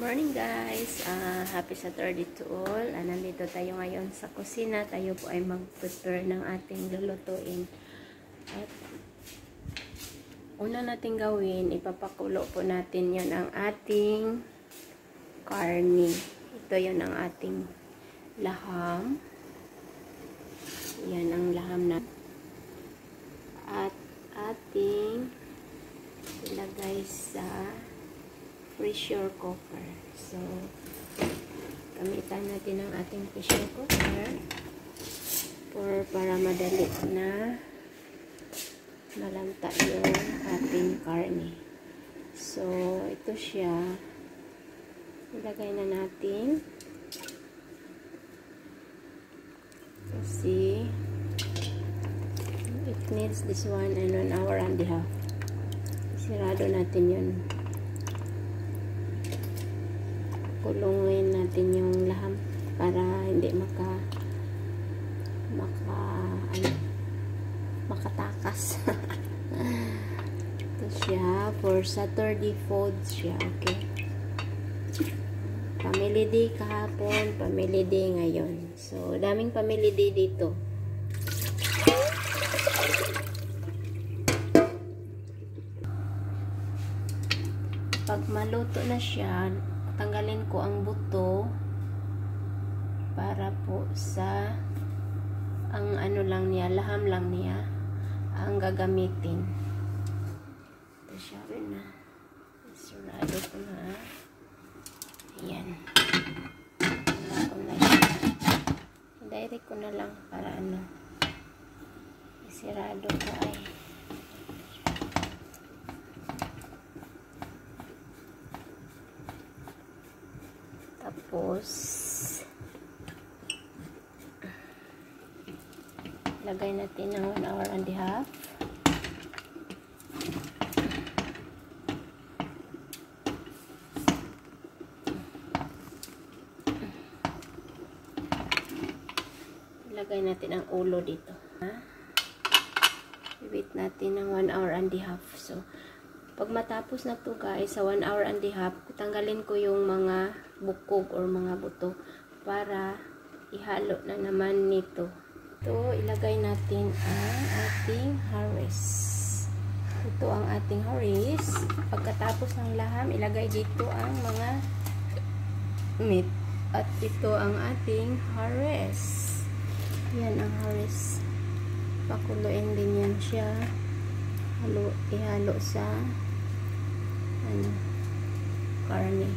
Morning guys, happy Saturday to all. Nandito tayo ngayon sa kusina. Tayo po ay mag-prepare ng ating lulutuin. At una natin gawin, ipapakulo po natin yon ang ating karni. Ito yon ang ating laham. Yan ang laham na. At ating ilagay sa pressure cooker. So, gamitan natin ang ating pressure cooker para madali na malanta yung ating karne. So, ito siya. Ilagay na natin. Kasi it needs this one and 1 hour and a half. Isirado natin yun. Kulungin natin yung laham para hindi makatakas. Ito siya for Saturday food siya. Okay. Family day kahapon, family day ngayon. So, daming family day dito. Pag maluto na siya, tanggalin ko ang buto para po sa ang ano lang niya, laham lang niya ang gagamitin. Ito siya rin na. Isurado ko na. Ayan. Wala ko na siya. Direct ko na lang para ano. Isirado ko ay. Tapos lagay natin ng 1 hour and a half. Lagay natin ang ulo dito. Wait natin ng 1 hour and a half. So, pag matapos na to guys, sa 1 hour and a half, tanggalin ko yung mga bukog or mga buto para ihalo na naman nito. Ito, ilagay natin ang ating haris. Ito ang ating haris. Pagkatapos ng laham, ilagay dito ang mga meat. At ito ang ating haris. Yan ang haris. Pakuluin din yan siya. Ihalo sa karne.